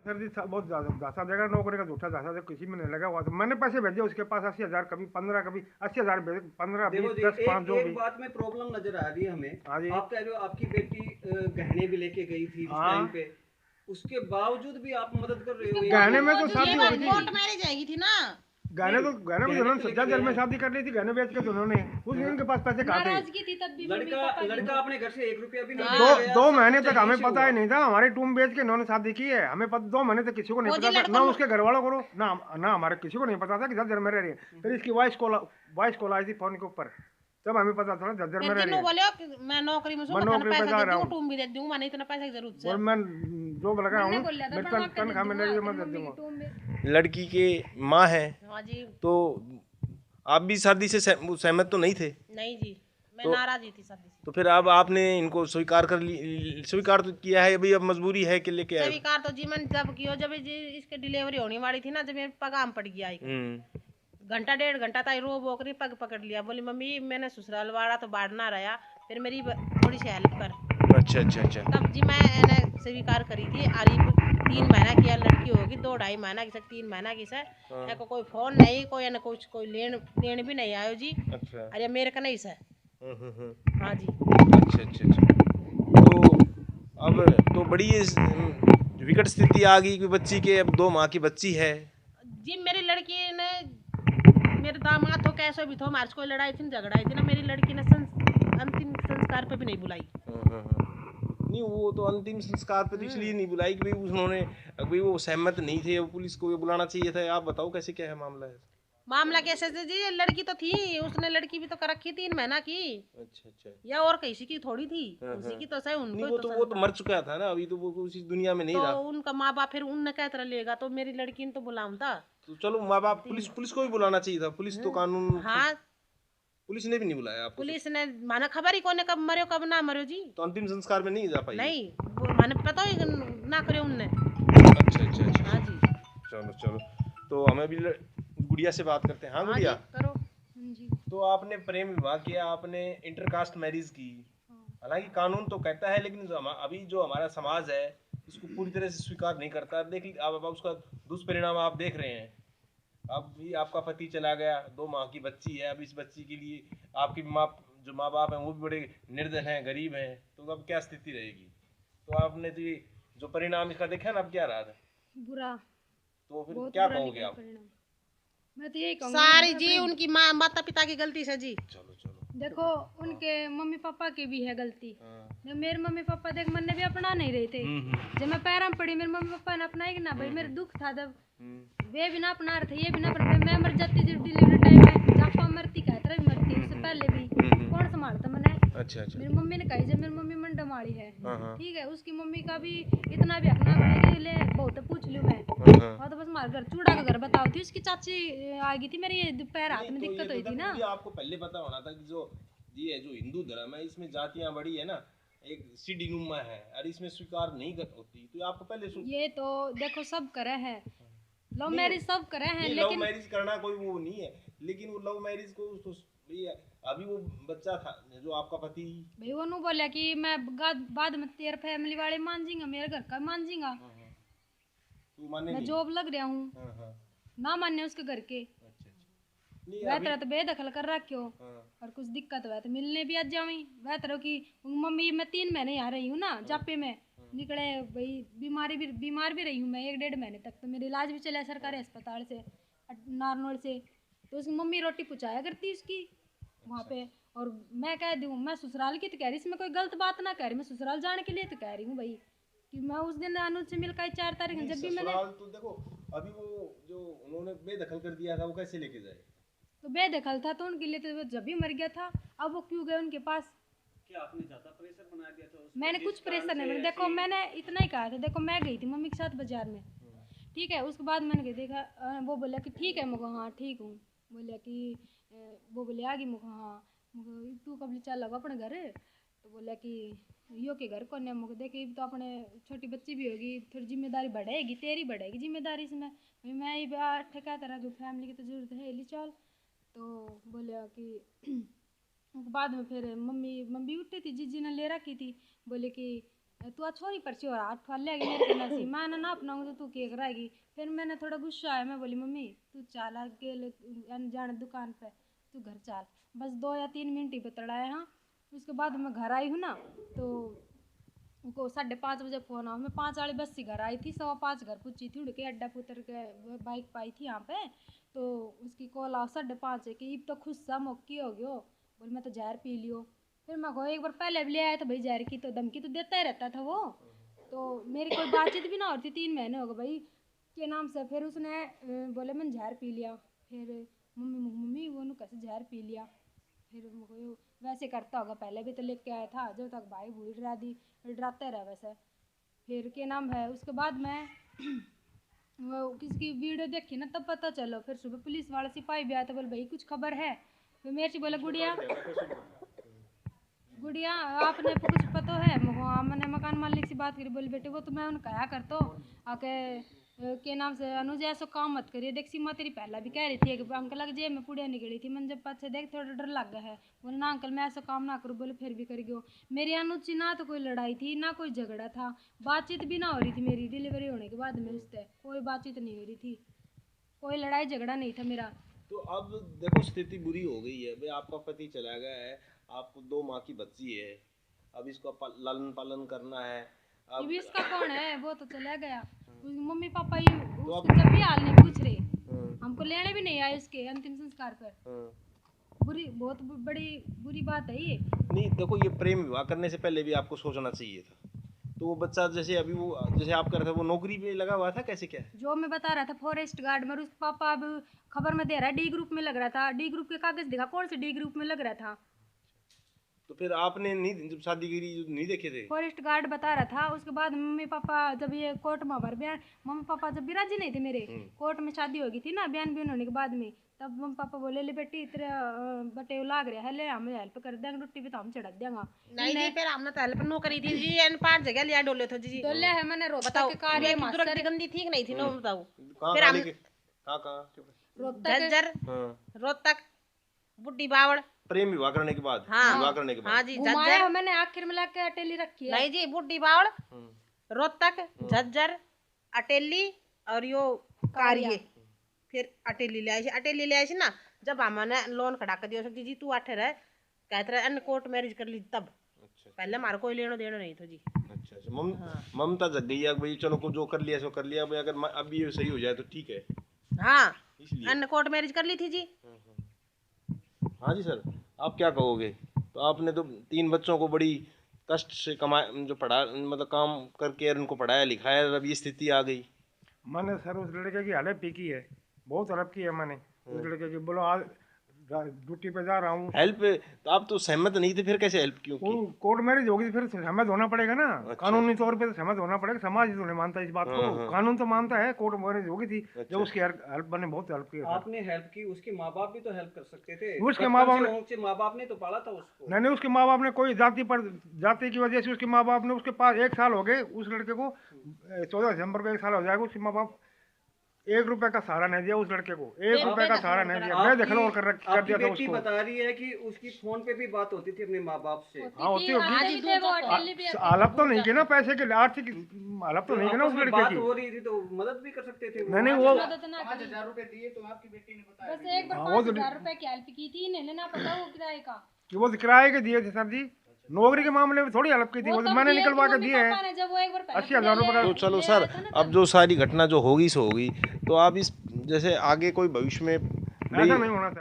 Sir जी बहुत ज़्यादा झांसा देगा, नौकरी का झूठा झांसा दे, किसी में नहीं लगा हुआ। तो मैंने पैसे भेजे उसके पास 80,000, कभी 15, कभी 80,000 भेजे, 15, देखो 20, जी, 10, 5 जो एक भी। बात में प्रॉब्लम नजर आ रही है हमें। हाँ जी। आप कह रहे हो आपकी बेटी गहने भी लेके गई थी उस टाइम हाँ, पे, उसके बावजूद भी आप मदद कर रहे हो उसके एक गहने में लड़की तो बावजूद की। ये शादी हो बात गई थी। कोर्ट मैरिज आएगी थी ना। गहने नहीं, तो गहने में गहने उन्होंने तो सज्जा लेके जेल गए में हैं। शादी कर ली थी, गहने बेच के तो उन्होंने उस दिन उनके पास पैसे कहाँ थे। नाराजगी थी तब भी मम्मी लड़का पापा की। लड़का अपने घर से 1 रुपया भी नहीं हाँ। लेके दो गया, दो सब महीने कुछ तक हमें यहीं से पता ही हुआ। नहीं था, हमारी टूम बेच के इन्होंने शादी की है। हमें 2 महीने तक किसी को नहीं फौजी पता था, लड़का ना उसके घर वालों को, ना हमारे किसी को नहीं पता था कि झज्जर में रह रही है। फिर इसकी वॉइस कॉल आई थी फोन के ऊपर, तब हमें पता चला झज्जर में फिर रह रही जिन्हों है। बोले कि मैं नौकरी में मैं मैं थाने नौकरी पे पैसा जा दे रहा दूंगा, हूँ टूम भी दे दूंगा, मैंने इतना पैसे की जरूरत और है। मैं जो लगा हूँ, मैंने बोला था मेरी बनवा के दे तनख्वाह दूंगा मिलेगी, मैं तेरी दे मम्मी की दूंगा। टूम में। लड़की के माँ हैं, हाँ जी। तो आप भी शादी से सहमत तो नहीं थे? नहीं जी, मैं तो- नाराज ही थी शादी से। तो फिर अब आपने इनको स्वीकार तो किया है, अभी अब मजबूरी है कि लेके आए? स्वीकार तो जी मैंने जब किया, जब जी इसके डिलीवरी होने वाली थी ना, जब मेरे पगाम पड़ गया एक घंटा 1.5 घंटा था, रो बोकरी पग पकड़ लिया, बोली मम्मी मैंने ससुराल वाड़ा तो बाढ़ना रहा, फिर मेरी थोड़ी सी हेल्प कर। अच्छा अच्छा अच्छा। तब जी मैं इन्हें स्वीकार करी थी। अरीब 3 महीना की लड़की होगी, 2-2.5 महीना की, 3 महीना की सर। हाँ। को कोई फोन नहीं, कोई न कुछ, कोई लेन भी नहीं आयो जी। अच्छा। अरे मेरे का नहीं सर। हाँ जी। अच्छा अच्छा अच्छा। तो अब तो बड़ी विकट स्थिति आ गई कि बच्ची के, अब 2 माह की बच्ची है जी मेरी लड़की ने, मेरे दामाद तो कैसे भी थो, हमारे कोई लड़ाई थी झगड़ाई थी ना, मेरी लड़की ने अंतिम संस्कार पे भी नहीं बुलाई। नहीं, वो तो अंतिम संस्कार पे तो इसलिए नहीं बुलाई कि भाई उन्होंने, भाई वो सहमत नहीं थे, वो पुलिस को बुलाना चाहिए था। आप बताओ कैसे क्या है मामला है? मामला कैसे थे जी, लड़की तो थी, उसने लड़की भी तो कर रखी 3 महीना की। अच्छा अच्छा। या और किसी की थोड़ी थी, उसी की तो सही, नहीं, उनको वो तो मर चुका था ना, अभी तो वो उसी दुनिया में नहीं तो रहा। उनका माँ बाप फिर उनने क्या तरह लेगा, तो मेरी लड़की ने तो बुलाऊं था। तो चलो माँ बाप, पुलिस को भी बुलाना चाहिए था, पुलिस तो कानून। हाँ, पुलिस ने भी नहीं बुलाया आपको? पुलिस ने माना खबर ही कोने कब मरो कब ना मरो जी। तो अंतिम संस्कार में नहीं जा पाई? नहीं, माने पता ही ना करे उनने। अच्छा अच्छा अच्छा। हाँ जी। चलो चलो, तो हमें भी गुड़िया से बात करते हैं। हाँ गुड़िया, करो जी। तो आपने प्रेम विवाह किया, आपने इंटरकास्ट मैरिज की, हालांकि कानून तो कहता है, लेकिन अभी जो हमारा समाज है इसको पूरी तरह से स्वीकार नहीं करता। देख आप उसका दुष्परिणाम आप देख रहे हैं। अब भी आपका पति चला गया, 2 माह की बच्ची है, अब इस बच्ची के लिए आपकी जो माँ बाप हैं वो भी बड़े निर्धन हैं, गरीब हैं, तो अब क्या स्थिति रहेगी? तो आपने तो ये जो परिणाम इसका देखा ना, अब क्या रहा था? बुरा, तो फिर बहुत क्या बुरा कहोगे निकला आप? परिणाम। मैं तो यही कहूँगी सारी जी उनकी माता पिता की गलती से जी। चलो चलो। देखो उनके मम्मी पापा की भी है गलती। हाँ। जब मेरे मम्मी पापा देख मन ने भी अपना नहीं रहे थे, जब मैं पैरों में पड़ी मेरे मम्मी पापा ने अपनाई कि ना भाई, मेरे दुख था जब वे भी ना अपना रहे थे, ये भी ना अपना। मैं मर जाती जब डिलीवरी टाइम में, जापा मरती कह तरह भी मरती, उससे पहले भी कौन संभालता मैंने। अच्छा अच्छा। मेरी मम्मी ने कही जब मेरी मम्मी मंडा मारी है, हाँ। ठीक है, उसकी मम्मी का भी इतना भी हकना बनेगी, ले बहुत पूछ लूँ मैं। हाँ, तो बस हमारे घर चूड़ा का घर बताओ थी, उसकी चाची आ गई थी, मेरी पैर हाथ में दिक्कत हुई थी ना। आपको पहले पता होना था कि जो ये जो हिंदू धर्म है इसमें जातियां बड़ी है ना, एक सीढ़ी नुमा है, और इसमें स्वीकार नहीं होती, तो आपको पहले ये तो देखो सब करे हैं, लव मैरिज सब करे हैं, लव लेकिन मैरिज करना कोई वो नहीं है, लेकिन वो लव मैरिज को तो अभी वो बच्चा था जो आपका पति, भाई वो नु बोला कि मैं बाद में तेरे फैमिली वाले मान जाएंगे, मेरे घर का मान जाएगा, तो माने मैं नहीं? जॉब लग रहा हूँ, ना माने उसके घर के। वह तरह तो बेदखल कर रहा क्यों, और कुछ दिक्कत हुआ तो मिलने भी आ जाऊँ। वह तरह की मम्मी, मैं 3 महीने यहाँ रही हूँ ना, जापे में निकले भाई, बीमार भी रही हूँ मैं 1-1.5 महीने तक, तो मेरा इलाज भी चला सरकारी अस्पताल से, नारनौल से। तो उसकी मम्मी रोटी पहुँचाया करती उसकी वहाँ पे। और मैं कह दूँ, मैं ससुराल की तो कह रही, इसमें कोई गलत बात ना कह रही, मैं ससुराल जाने के लिए तो कह रही हूँ भाई, कि मैं उस दिन अनुज से मिल कर 4 तारीख जब भी मैंने, तो देखो अभी वो जो उन्होंने बेदखल कर दिया था, वो कैसे लेके जाए? तो बेदखल था तो उनके लिए तो वो जब भी मर गया था, अब वो क्यों गए उनके पास? क्या आपने ज्यादा प्रेशर बना दिया था उसको? मैंने कुछ प्रेशर नहीं बना, देखो मैंने इतना ही कहा था, देखो मैं गई थी मम्मी के साथ बाजार में, ठीक है, उसके बाद मैंने देखा, वो बोला कि ठीक है, मुझे हाँ ठीक हूँ, बोला कि वो बोले आ गई, मुझे हाँ, मुझे तू कब चल लगा अपने घर, तो बोला कि यो के घर कौन है, मुझे देखे तो अपने छोटी बच्ची भी होगी, थोड़ी जिम्मेदारी बढ़ेगी, तेरी बढ़ेगी जिम्मेदारी इसमें, मैं ये ठेका तरह की फैमिली की तो जरूरत है ले चल। तो बोला कि बाद में फिर मम्मी उठी थी, जीजी ने ले रखी थी, बोले कि तू आ छोरी पर्ची हो रहा अठवा ले गई मेरे नसी मैं ना अपनाऊंगी तो तू केक रहेगी। फिर मैंने थोड़ा गुस्सा आया, मैं बोली मम्मी तू चाल आगे जाने दुकान पे, तू घर चाल। बस 2 या 3 मिनट ही बतड़ाया। हाँ उसके बाद मैं घर आई हूँ ना तो उनको 5:30 बजे फ़ोन आया। मैं 5 वाली बस से घर आई थी, 5:15 घर पूछी थी, उड़ के अड्डा पुत्र के बाइक पाई थी यहाँ पे। तो उसकी कॉल आओ 5:30 कि अब तो खुश सा मौकी हो गयो, बोल मैं तो जहर पी लियो। फिर मैं को एक बार पहले भी ले आया था भाई, जहर की तो धमकी तो देता ही रहता था वो। तो मेरी कोई बातचीत भी ना होती, 3 महीने हो गए भाई के नाम से। फिर उसने बोले मैंने जहर पी लिया। फिर मम्मी वो कैसे जहर पी लिया। फिर वैसे करता होगा, पहले भी तो लेके आया था, जब तक भाई बूढ़ी डराते रहे वैसे। फिर के नाम है उसके बाद मैं वो किसकी वीडियो देखी ना तब पता चलो। फिर सुबह पुलिस वाला सिपाही भी आया था, बोले भाई कुछ खबर है। फिर मेरे से बोला गुड़िया आपने कुछ पता है। मैंने मकान मालिक से बात करी, बोली बेटे वो तो मैं उन्हें कहा करता हूँ आके के नाम से अनुज ऐसा काम मत करिए। देख सीमा तेरी पहला भी कह रही थी कि अंकल लग जाए मैं पुड़िया निकली थी, मैंने जब पाछे देख थोड़ा डर लग गया है। बोले ना अंकल मैं ऐसा काम ना करूँ। बोले फिर भी कर गयो। मेरी अनुज से ना तो कोई लड़ाई थी ना कोई झगड़ा था, बातचीत भी ना हो रही थी मेरी डिलीवरी होने के बाद में उससे कोई बातचीत नहीं हो रही थी, कोई लड़ाई झगड़ा नहीं था मेरा। तो अब देखो स्थिति बुरी हो गई है भाई, आपका पति चला गया है, आपको 2 माह की बच्ची है, अब इसको लालन पालन करना है। अब इसका कौन है, वो तो चला गया। मम्मी पापा ही उसके जब भी हाल नहीं पूछ रहे, हमको लेने भी नहीं आए उसके अंतिम संस्कार पर। बहुत बड़ी बुरी बात है ये। नहीं देखो ये प्रेम विवाह करने से पहले भी आपको सोचना चाहिए था। तो वो बच्चा जैसे अभी वो जैसे आप कर रहे थे वो नौकरी पे लगा हुआ था, कैसे क्या जो मैं बता रहा था फॉरेस्ट गार्ड में, उस पापा अब खबर में दे रहा है डी ग्रुप में लग रहा था। डी ग्रुप के कागज दिखा, कौन से डी ग्रुप में लग रहा था। तो फिर आपने नहीं जब शादी करी नहीं देखे थे? फॉरेस्ट गार्ड बता रहा था। उसके बाद मम्मी पापा जब ये कोर्ट में भर बयान, मम्मी पापा जब भी राजी नहीं थे मेरे, कोर्ट में शादी होगी थी ना बयान भी होने के बाद में, तब मम्मी पापा बोले ले बेटी तेरा बटे लाग रहा है, ले हम हेल्प कर देंगे, रोटी भी तो हम चढ़ा देंगे। नहीं जी फिर हमने तो हेल्प नो करी थी जी, एन 5 जगह लिया डोले थे जी। डोले है मैंने रोता बताओ के कार्य दुर्गति गंदी ठीक नहीं थी ना, बताओ। फिर हम झज्जर रोहतक बुड्ढी बावड़ प्रेम विवाह करने के बाद हाँ विवाह करने के बाद हाँ जी झज्जर मैंने आखिर में लाके अटेली रखी है। नहीं जी बुड्ढी बावड़ रोहतक झज्जर अटेली और यो कारिये। फिर अटेली ले आई थी ना, जब हमने लोन खड़ा कर दिया जी तू आठे रहे कहते रहे अन्य कोर्ट मैरिज कर ली तब। पहले हमारा कोई लेना देना नहीं था जी। अच्छा ममता जग गई भाई, चलो को जो कर लिया सो कर लिया भाई, अगर अभी ये सही हो जाए तो ठीक है। हाँ अन्य कोर्ट मैरिज कर ली थी जी। हाँ जी सर, आप क्या कहोगे? तो आपने तो 3 बच्चों को बड़ी कष्ट से कमाया, जो पढ़ा मतलब काम करके उनको पढ़ाया लिखाया, अब ये स्थिति आ गई। मैंने सर उस लड़के की हेल्प भी की है, बहुत हेल्प की है मैंने उस लड़के की। बोलो आज ड्यूटी पे जा रहा हूँ हेल्प, तो आप तो सहमत नहीं थे, फिर कैसे हेल्प क्यों की? कोर्ट मैरिज होगी फिर सहमत होना पड़ेगा ना। अच्छा। कानूनी तौर पे तो सहमत होना पड़ेगा, समाज तो नहीं मानता इस बात को। कानून तो मानता है, कोर्ट मैरिज होगी थी। अच्छा। जब उसकी हेल्प मैंने बहुत हेल्प की। आपने हेल्प की, उसके माँ बाप भी तो हेल्प कर सकते थे। उसके माँ बाप ने तो पाला था उसको। नहीं उसके माँ बाप ने कोई जाति की वजह से उसके माँ बाप ने, उसके पास 1 साल हो गए उस लड़के को, 14 दिसंबर को 1 साल हो जाएगा। उसके माँ बाप 1 रुपए का सहारा नहीं दिया उस लड़के को, 1 रुपए का सहारा नहीं दिया। मैं दखल और कर दिया था उसको। बता रही है कि उसकी फोन पे भी बात होती थी अपने माँ बाप से। हाँ होती होगी, हालत तो नहीं की ना पैसे के, आर्थिक हालत तो नहीं की ना उस लड़के की। हो रही थी तो मदद भी कर सकते थे। नहीं वो 5,000 रुपए दिए तो आपकी बेटी ने बताया बस एक बार 5,000 रुपए की हेल्प की थी, इन्हें ना पता वो किराए का कि वो किराए के दिए थे सर जी। नौकरी के मामले में थोड़ी हेल्प की थी, वो तो मैंने निकलवा के दिए हैं 80,000 रुपए। तो चलो सर, अब जो सारी घटना जो होगी सो होगी, तो आप इस जैसे आगे कोई भविष्य में ऐसा नहीं होना चाहिए।